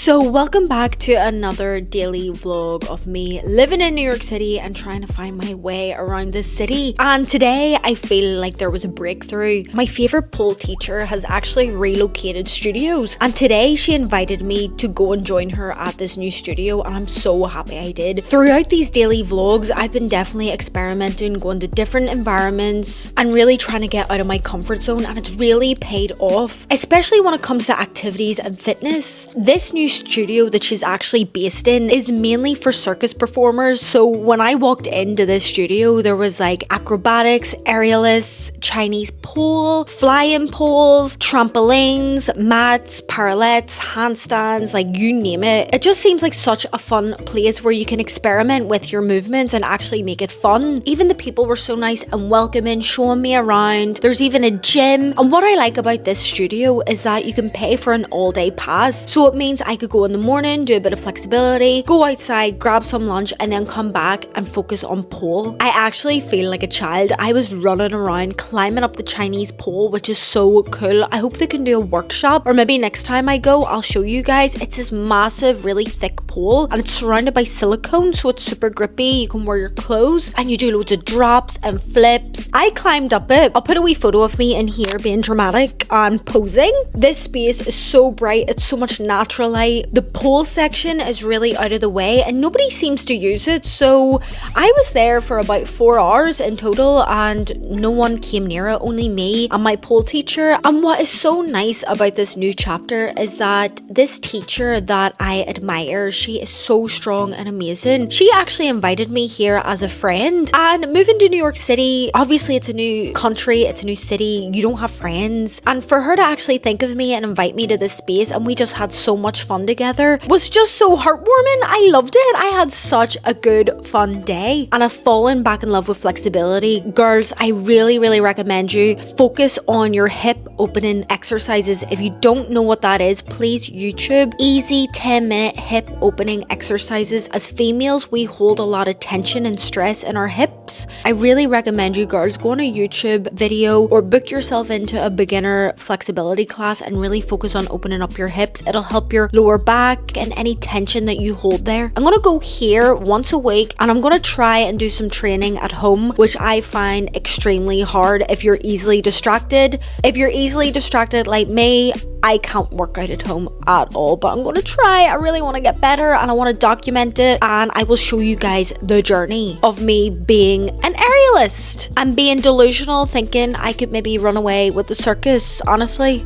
So welcome back to another daily vlog of me living in New York City and trying to find my way around this city. And today I feel like there was a breakthrough. My favorite pole teacher has actually relocated studios, and today she invited me to go and join her at this new studio, and I'm so happy I did. Throughout these daily vlogs, I've been definitely experimenting, going to different environments and really trying to get out of my comfort zone, and it's really paid off, especially when it comes to activities and fitness. This new studio that she's actually based in is mainly for circus performers. So when I walked into this studio, there was like acrobatics, aerialists, Chinese pole, flying poles, trampolines, mats, parallettes, handstands, like you name it. It just seems like such a fun place where you can experiment with your movements and actually make it fun. Even the people were so nice and welcoming, showing me around. There's even a gym. And what I like about this studio is that you can pay for an all-day pass. So it means I could go in the morning, do a bit of flexibility, go outside, grab some lunch, and then come back and focus on pole. I actually feel like a child. I was running around, climbing up the Chinese pole, which is so cool. I hope they can do a workshop, or maybe next time I go, I'll show you guys. It's this massive, really thick pole, and it's surrounded by silicone, so it's super grippy. You can wear your clothes, and you do loads of drops and flips. I climbed up it. I'll put a wee photo of me in here being dramatic and posing. This space is so bright. It's so much natural light. The pole section is really out of the way and nobody seems to use it, so I was there for about 4 hours in total and no one came near it, only me and my pole teacher. And what is so nice about this new chapter is that this teacher that I admire, she is so strong and amazing. She actually invited me here as a friend, and moving to New York City, obviously it's a new country, it's a new city, you don't have friends, and for her to actually think of me and invite me to this space and we just had so much fun together was just so heartwarming. I loved it. I had such a good fun day and I've fallen back in love with flexibility. Girls, I really recommend you focus on your hip opening exercises. If you don't know what that is, please YouTube easy 10-minute hip opening exercises. As females, we hold a lot of tension and stress in our hips. I really recommend you girls go on a YouTube video or book yourself into a beginner flexibility class and really focus on opening up your hips. It'll help your lower back and any tension that you hold there. I'm gonna go here once a week and I'm gonna try and do some training at home, which I find extremely hard if you're easily distracted. If you're easily distracted like me, I can't work out at home at all, but I'm gonna try. I really want to get better and I want to document it, and I will show you guys the journey of me being an aerialist and being delusional, thinking I could maybe run away with the circus, honestly.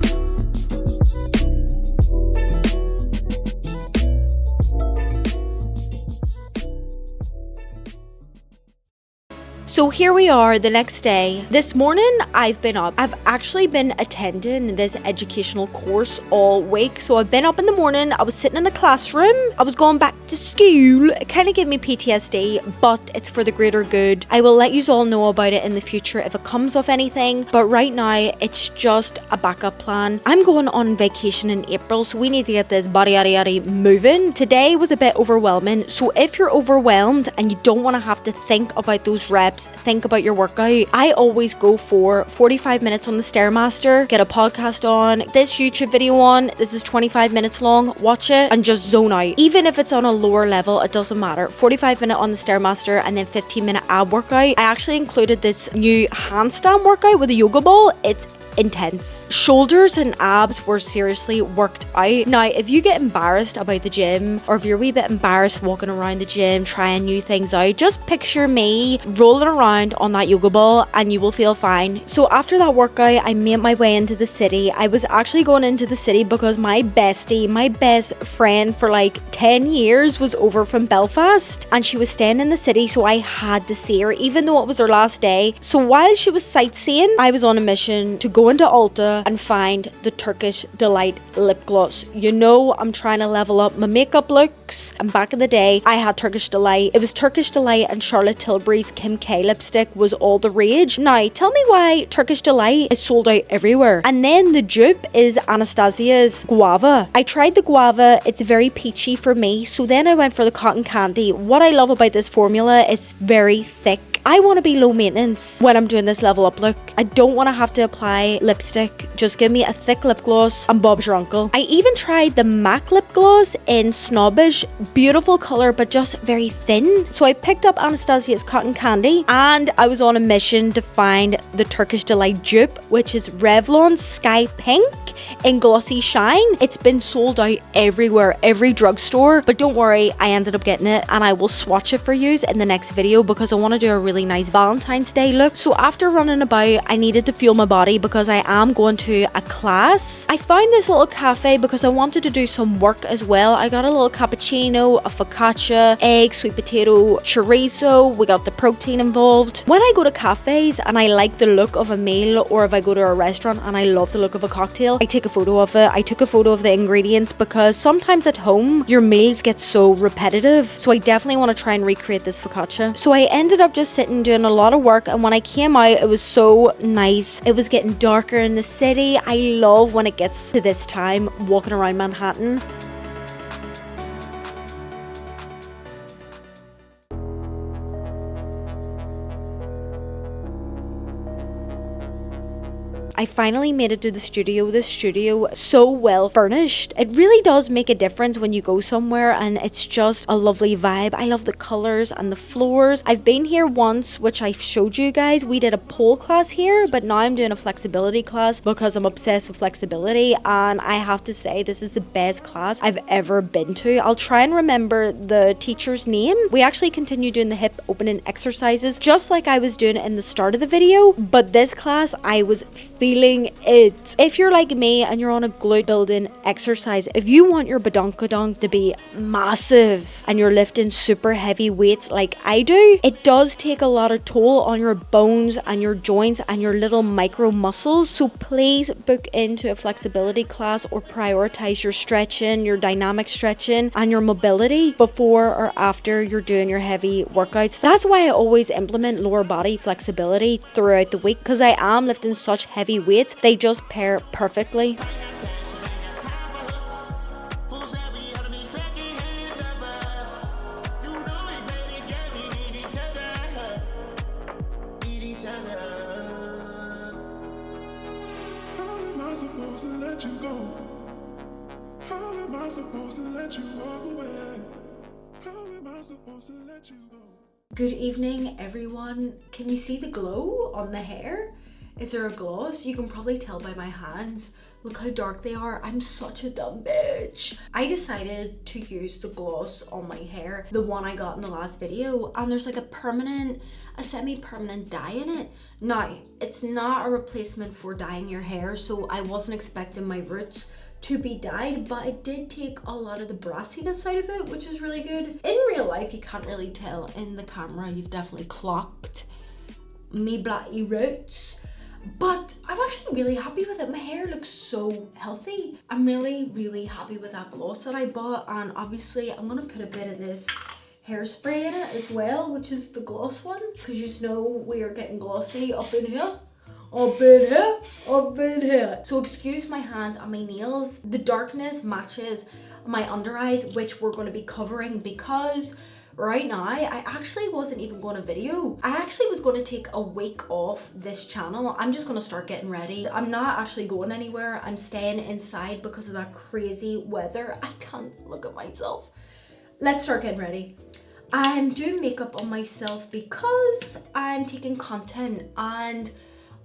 So here we are the next day. This morning I've been up. I've actually been attending this educational course all week. So I've been up in the morning. I was sitting in a classroom. I was going back to school. It kind of gave me PTSD, but it's for the greater good. I will let you all know about it in the future if it comes off anything. But right now it's just a backup plan. I'm going on vacation in April, so we need to get this body moving. Today was a bit overwhelming. So if you're overwhelmed and you don't want to have to think about those reps, think about your workout, I always go for 45 minutes on the Stairmaster, get a podcast on, this YouTube video on, this is 25 minutes long, watch it and just zone out. Even if it's on a lower level, it doesn't matter. 45 minute on the Stairmaster and then 15-minute ab workout. I actually included this new handstand workout with a yoga ball. It's intense. Shoulders and abs were seriously worked out. Now, if you get embarrassed about the gym, or if you're a wee bit embarrassed walking around the gym, trying new things out, just picture me rolling around on that yoga ball and you will feel fine. So after that workout, I made my way into the city. I was actually going into the city because my bestie, my best friend for like 10 years was over from Belfast and she was staying in the city, so I had to see her even though it was her last day. So while she was sightseeing, I was on a mission to go into Ulta and find the Turkish Delight lip gloss. You know, I'm trying to level up my makeup looks, and back in the day I had Turkish Delight. It was Turkish Delight and Charlotte Tilbury's Kim K lipstick was all the rage. Now tell me why Turkish Delight is sold out everywhere. And then the dupe is Anastasia's Guava. I tried the Guava, it's very peachy for me, so then I went for the cotton candy. What I love about this formula is very thick I want to be low maintenance when I'm doing this level up look. I don't want to have to apply lipstick. Just give me a thick lip gloss and Bob's your uncle. I even tried the MAC lip gloss in Snobbish. Beautiful color, but just very thin. So I picked up Anastasia's Cotton Candy and I was on a mission to find the Turkish Delight dupe, which is Revlon Sky Pink in Glossy Shine. It's been sold out everywhere, every drugstore, but don't worry, I ended up getting it and I will swatch it for you in the next video because I want to do a really nice Valentine's Day look. So after running about, I needed to fuel my body because I am going to a class. I found this little cafe because I wanted to do some work as well. I got a little cappuccino, a focaccia, egg, sweet potato, chorizo. We got the protein involved. When I go to cafes and I like the look of a meal, or if I go to a restaurant and I love the look of a cocktail, I take a photo of it. I took a photo of the ingredients because sometimes at home your meals get so repetitive. So I definitely want to try and recreate this focaccia. So I ended up just sitting doing a lot of work, and when I came out it was so nice. It was getting darker in the city. I love when it gets to this time walking around Manhattan. I finally made it to the studio. This studio, so well furnished. It really does make a difference when you go somewhere and it's just a lovely vibe. I love the colors and the floors. I've been here once, which I showed you guys. We did a pole class here, but now I'm doing a flexibility class because I'm obsessed with flexibility, and I have to say this is the best class I've ever been to. I'll try and remember the teacher's name. We actually continue doing the hip opening exercises just like I was doing in the start of the video, but this class I was feeling it. If you're like me and you're on a glute building exercise, if you want your badonkadonk to be massive and you're lifting super heavy weights like I do, it does take a lot of toll on your bones and your joints and your little micro muscles. So please book into a flexibility class or prioritize your stretching, your dynamic stretching and your mobility before or after you're doing your heavy workouts. That's why I always implement lower body flexibility throughout the week, because I am lifting such heavy weights. They just pair perfectly. Good evening, everyone. Can you see the glow on the hair? Is there a gloss? You can probably tell by my hands. Look how dark they are. I'm such a dumb bitch. I decided to use the gloss on my hair, the one I got in the last video, and there's like a semi-permanent dye in it. Now, it's not a replacement for dyeing your hair, so I wasn't expecting my roots to be dyed, but it did take a lot of the brassiness out of it, which is really good. In real life, you can't really tell. In the camera, you've definitely clocked me blacky roots. But I'm actually really happy with it. My hair looks so healthy. I'm really, really happy with that gloss that I bought. And obviously I'm gonna put a bit of this hairspray in it as well, which is the gloss one. Because you just know we are getting glossy up in here. Up in here, up in here. So excuse my hands and my nails. The darkness matches my under eyes, which we're gonna be covering because right now, I actually wasn't even going to video. I actually was going to take a week off this channel. I'm just going to start getting ready. I'm not actually going anywhere. I'm staying inside because of that crazy weather. I can't look at myself. Let's start getting ready. I'm doing makeup on myself because I'm taking content, and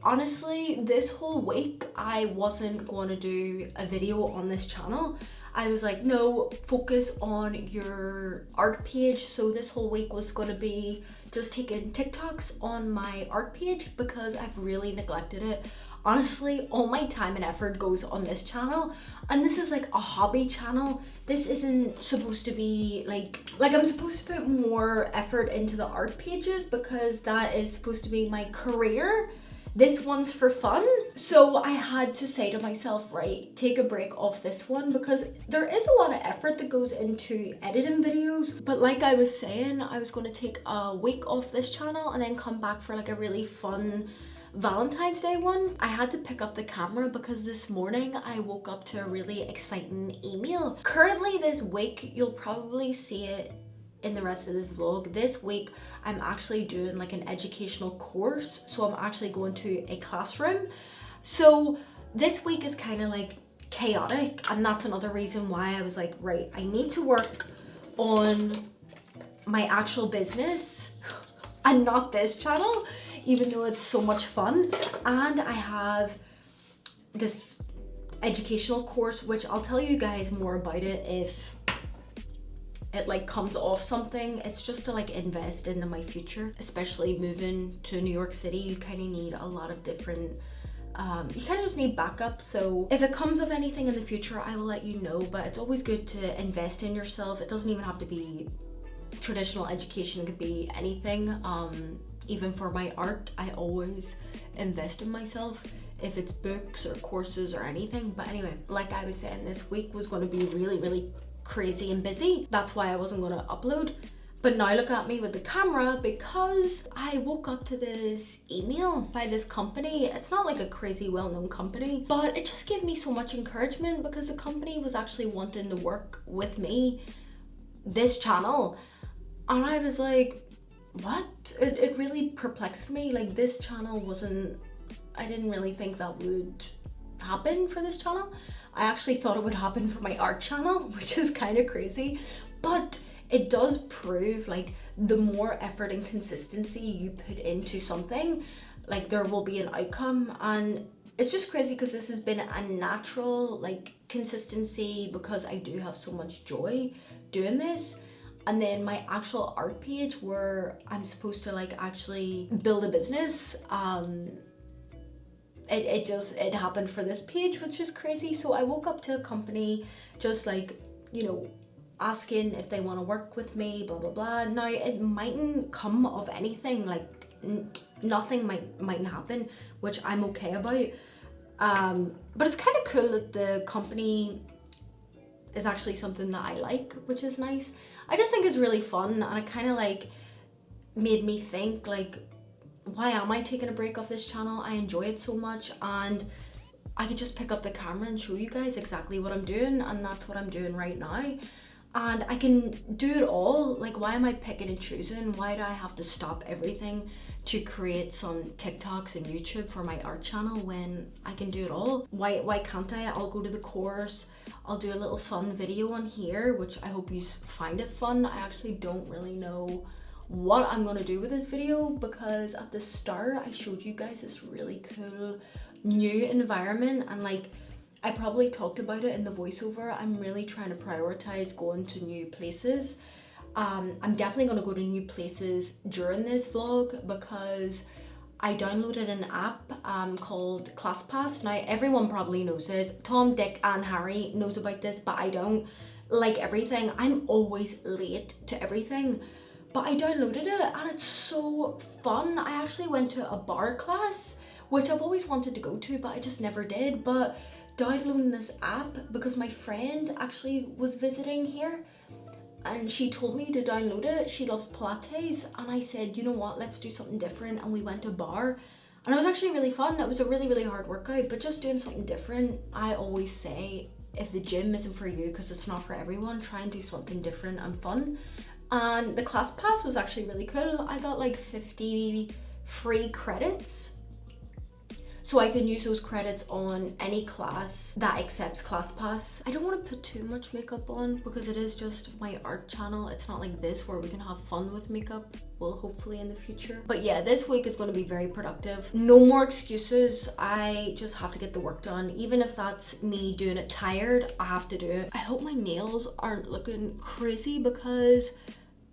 honestly, this whole week I wasn't going to do a video on this channel. I was like, no, focus on your art page. So this whole week was going to be just taking TikToks on my art page because I've really neglected it. Honestly, all my time and effort goes on this channel, and this is like a hobby channel. This isn't supposed to be like I'm supposed to put more effort into the art pages because that is supposed to be my career. This one's for fun. So I had to say to myself, right, take a break off this one because there is a lot of effort that goes into editing videos. But like I was saying, I was going to take a week off this channel and then come back for like a really fun Valentine's Day one. I had to pick up the camera because this morning I woke up to a really exciting email. Currently this week, you'll probably see it in the rest of this vlog. This week I'm actually doing like an educational course, so I'm actually going to a classroom. So this week is kind of like chaotic, and that's another reason why I was like, right, I need to work on my actual business and not this channel, even though it's so much fun. And I have this educational course, which I'll tell you guys more about it if it like comes off something. It's just to like invest into my future, especially moving to New York City. You kind of need a lot of different you kind of just need backup. So if it comes of anything in the future, I will let you know, but it's always good to invest in yourself. It doesn't even have to be traditional education, it could be anything. Even for my art, I always invest in myself, if it's books or courses or anything. But anyway, like I was saying, this week was going to be really crazy and busy. That's why I wasn't going to upload. But now look at me with the camera, because I woke up to this email by this company. It's not like a crazy well-known company, but it just gave me so much encouragement, because the company was actually wanting to work with me, this channel. And I was like, what? It really perplexed me. Like, this channel wasn't, I didn't really think that would happen for this channel. I actually thought it would happen for my art channel, which is kind of crazy. But it does prove, like, the more effort and consistency you put into something, like, there will be an outcome. And it's just crazy because this has been a natural, like, consistency, because I do have so much joy doing this. And then my actual art page, where I'm supposed to like actually build a business, it happened for this page, which is crazy. So I woke up to a company just like, you know, asking if they want to work with me, blah blah blah. Now it mightn't come of anything, like nothing mightn't happen, which I'm okay about. But it's kind of cool that the company is actually something that I like, which is nice. I just think it's really fun, and it kind of like made me think, like, why am I taking a break off this channel? I enjoy it so much, and I could just pick up the camera and show you guys exactly what I'm doing, and that's what I'm doing right now. And I can do it all. Like, why am I picking and choosing? Why do I have to stop everything to create some TikToks and YouTube for my art channel when I can do it all? Why can't I? I'll go to the course, I'll do a little fun video on here, which I hope you find it fun. I actually don't really know what I'm gonna do with this video, because at the start I showed you guys this really cool new environment, and like I probably talked about it in the voiceover. I'm really trying to prioritize going to new places. I'm definitely going to go to new places during this vlog, because I downloaded an app called ClassPass. Now everyone probably knows this. Tom, Dick and Harry knows about this, but I don't. Like everything, I'm always late to everything. But I downloaded it and it's so fun. I actually went to a bar class, which I've always wanted to go to, but I just never did. But downloading this app, because my friend actually was visiting here and she told me to download it. She loves Pilates, and I said, you know what, let's do something different. And we went to a bar, and it was actually really fun. It was a really hard workout, but just doing something different. I always say, if the gym isn't for you, because it's not for everyone, try and do something different and fun. And the ClassPass was actually really cool. I got like 50 free credits, so I can use those credits on any class that accepts ClassPass. I don't want to put too much makeup on, because it is just my art channel. It's not like this where we can have fun with makeup. Well, hopefully in the future. But yeah, this week is going to be very productive. No more excuses. I just have to get the work done. Even if that's me doing it tired, I have to do it. I hope my nails aren't looking crazy, because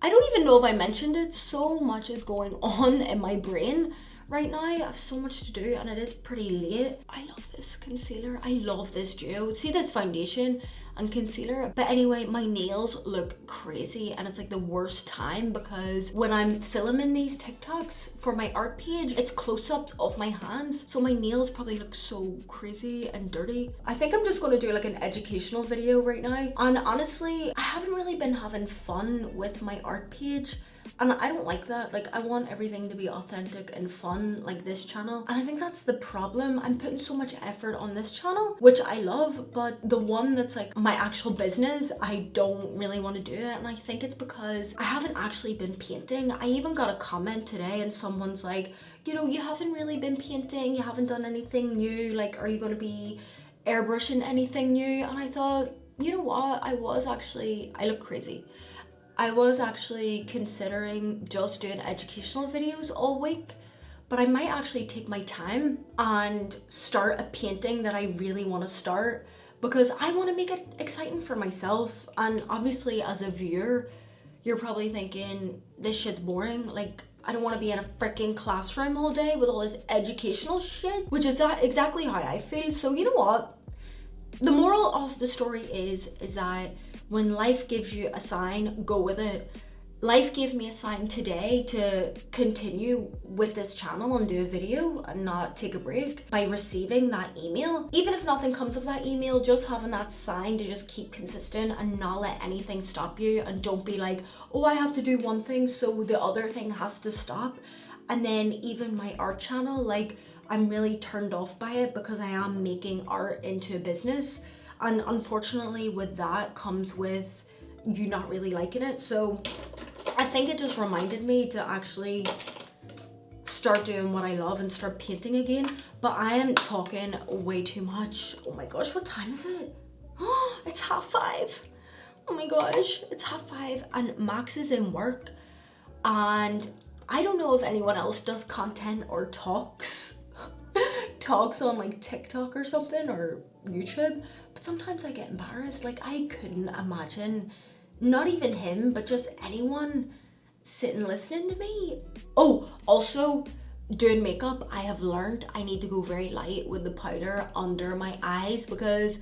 I don't even know if I mentioned it. So much is going on in my brain right now. I have so much to do, and it is pretty late. I love this concealer. I love this duo. See this foundation and concealer? But anyway, my nails look crazy, and it's like the worst time, because when I'm filming these TikToks for my art page, it's close-ups of my hands, so my nails probably look so crazy and dirty. I think I'm just going to do like an educational video right now. And honestly, I haven't really been having fun with my art page. And I don't like that. Like, I want everything to be authentic and fun, like this channel. And I think that's the problem. I'm putting so much effort on this channel, which I love, but the one that's like my actual business, I don't really want to do it. And I think it's because I haven't actually been painting. I even got a comment today and someone's like, you know, you haven't really been painting, you haven't done anything new. Like, are you going to be airbrushing anything new? And I thought, you know what? I look crazy. I was actually considering just doing educational videos all week, but I might actually take my time and start a painting that I really want to start, because I want to make it exciting for myself. And obviously as a viewer, you're probably thinking, this shit's boring. Like, I don't want to be in a freaking classroom all day with all this educational shit, which is exactly how I feel. So you know what? The moral of the story is that when life gives you a sign, go with it. Life gave me a sign today to continue with this channel and do a video and not take a break by receiving that email. Even if nothing comes of that email, just having that sign to just keep consistent and not let anything stop you. And don't be like, oh, I have to do one thing, so the other thing has to stop. And then even my art channel, like, I'm really turned off by it because I am making art into a business. And unfortunately with that comes with you not really liking it. So I think it just reminded me to actually start doing what I love and start painting again. But I am talking way too much. Oh my gosh, what time is it? Oh, it's 5:30. Oh my gosh, it's 5:30 and Max is in work. And I don't know if anyone else does content or talks on like TikTok or something, or YouTube, but sometimes I get embarrassed. Like, I couldn't imagine, not even him, but just anyone sitting listening to me. Oh, also doing makeup, I have learned I need to go very light with the powder under my eyes, because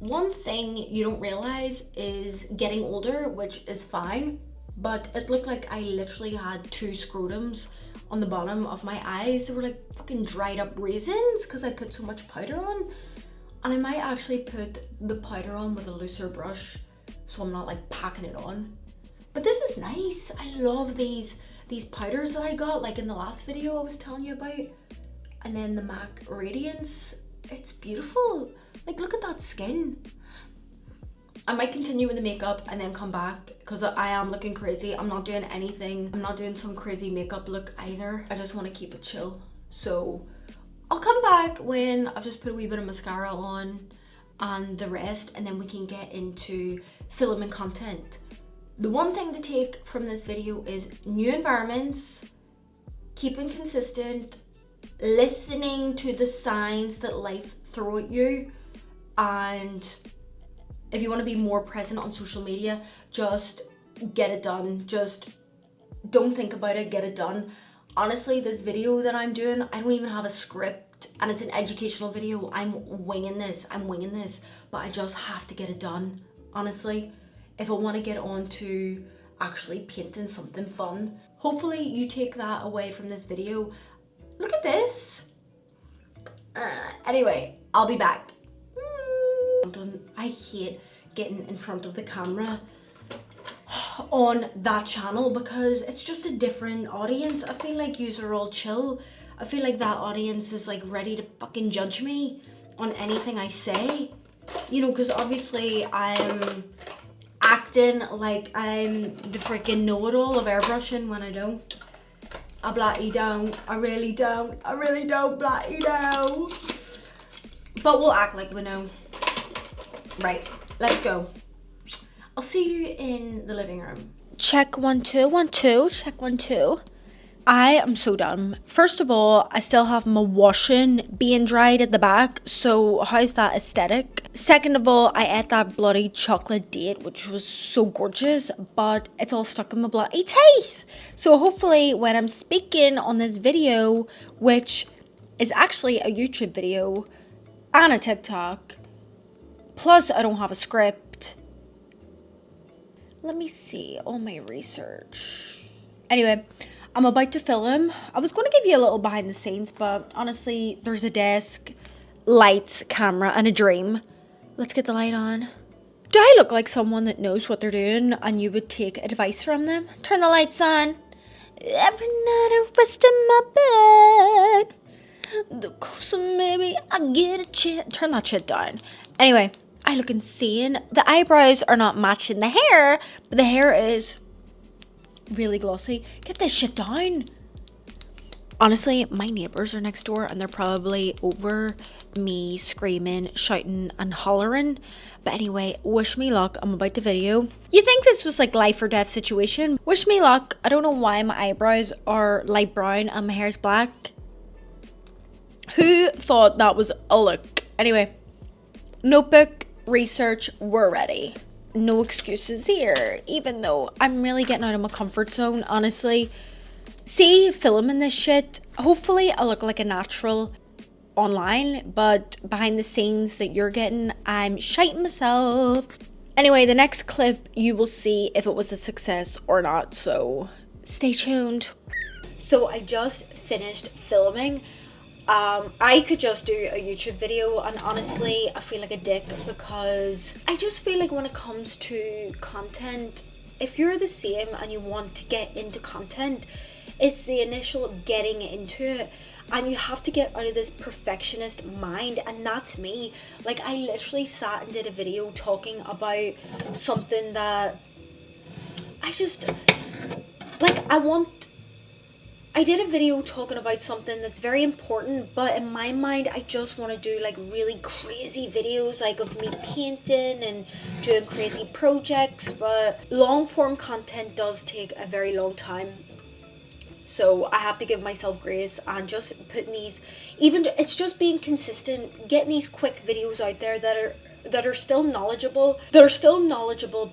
one thing you don't realize is getting older, which is fine, but it looked like I literally had 2 scrotums on the bottom of my eyes. They were like fucking dried up raisins because I put so much powder on. And I might actually put the powder on with a looser brush so I'm not like packing it on. But this is nice. I love these powders that I got, like in the last video I was telling you about. And then the MAC Radiance, it's beautiful. Like, look at that skin. I might continue with the makeup and then come back because I am looking crazy. I'm not doing anything. I'm not doing some crazy makeup look either. I just want to keep it chill. So I'll come back when I've just put a wee bit of mascara on and the rest, and then we can get into filming content. The one thing to take from this video is new environments, keeping consistent, listening to the signs that life throw at you, and if you want to be more present on social media, just get it done. Just don't think about it, get it done. Honestly, this video that I'm doing, I don't even have a script, and it's an educational video. I'm winging this, but I just have to get it done, honestly, if I want to get on to actually painting something fun. Hopefully you take that away from this video. Look at this. Anyway, I'll be back. I hate getting in front of the camera on that channel because it's just a different audience. I feel like yous are all chill. I feel like that audience is like ready to fucking judge me on anything I say. You know, because obviously I'm acting like I'm the freaking know-it-all of airbrushing when I don't. I blatty don't. I really don't blatty don't. But we'll act like we know. Right, let's go. I'll see you in the living room. Check 1 2 1 2. Check 1 2. I am so done. First of all, I still have my washing being dried at the back, so how's that aesthetic? Second of all, I ate that bloody chocolate date, which was so gorgeous, but it's all stuck in my bloody teeth. So hopefully when I'm speaking on this video, which is actually a YouTube video and a TikTok, plus I don't have a script. Let me see all my research. Anyway, I'm about to film. I was going to give you a little behind the scenes, but honestly, there's a desk, lights, camera, and a dream. Let's get the light on. Do I look like someone that knows what they're doing and you would take advice from them? Turn the lights on. Every night I rest in my bed. So maybe I get a chance. Turn that shit down. Anyway, I look insane. The eyebrows are not matching the hair, but the hair is really glossy. Get this shit down. Honestly, my neighbours are next door and they're probably over me screaming, shouting and hollering. But anyway, wish me luck. I'm about to video. You think this was like life or death situation? Wish me luck. I don't know why my eyebrows are light brown and my hair's black. Who thought that was a look? Anyway, notebook, research, we're ready. No excuses here, even though I'm really getting out of my comfort zone, honestly. See, filming this shit, hopefully I look like a natural online, but behind the scenes that you're getting, I'm shiting myself. Anyway, the next clip, you will see if it was a success or not, so stay tuned. So I just finished filming. I could just do a YouTube video, and honestly, I feel like a dick because I just feel like when it comes to content, if you're the same and you want to get into content, it's the initial getting into it, and you have to get out of this perfectionist mind, and that's me. Like, I literally sat and did a video talking about something that I just, like, I did a video talking about something that's very important, but in my mind, I just want to do like really crazy videos, like of me painting and doing crazy projects, but long form content does take a very long time. So I have to give myself grace and just putting these, even it's just being consistent, getting these quick videos out there that are still knowledgeable,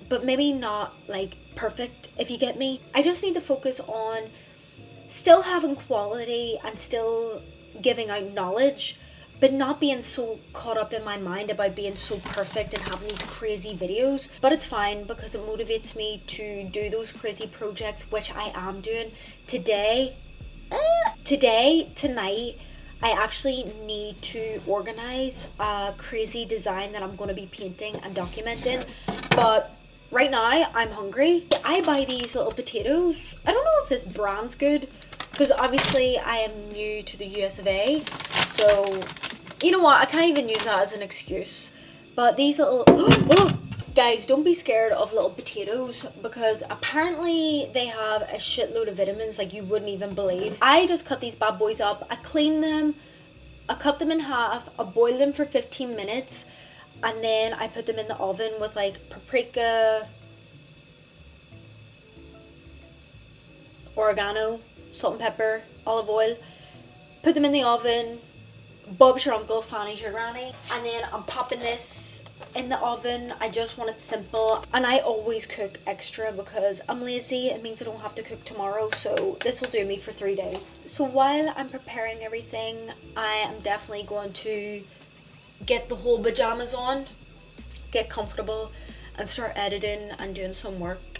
but maybe not like perfect, if you get me. I just need to focus on still having quality and still giving out knowledge, but not being so caught up in my mind about being so perfect and having these crazy videos. But it's fine because it motivates me to do those crazy projects, which I am doing. Tonight, I actually need to organize a crazy design that I'm going to be painting and documenting. But right now, I'm hungry. I buy these little potatoes. I don't know if this brand's good because obviously I am new to the US of A. So, you know what? I can't even use that as an excuse. But these little... Guys, don't be scared of little potatoes because apparently they have a shitload of vitamins like you wouldn't even believe. I just cut these bad boys up. I clean them. I cut them in half. I boil them for 15 minutes. And then I put them in the oven with like paprika, oregano, salt and pepper, olive oil. Put them in the oven. Bob's your uncle, Fanny's your granny. And then I'm popping this in the oven. I just want it simple. And I always cook extra because I'm lazy. It means I don't have to cook tomorrow. So this will do me for 3 days. So while I'm preparing everything, I am definitely going to get the whole pajamas on, get comfortable, and start editing and doing some work.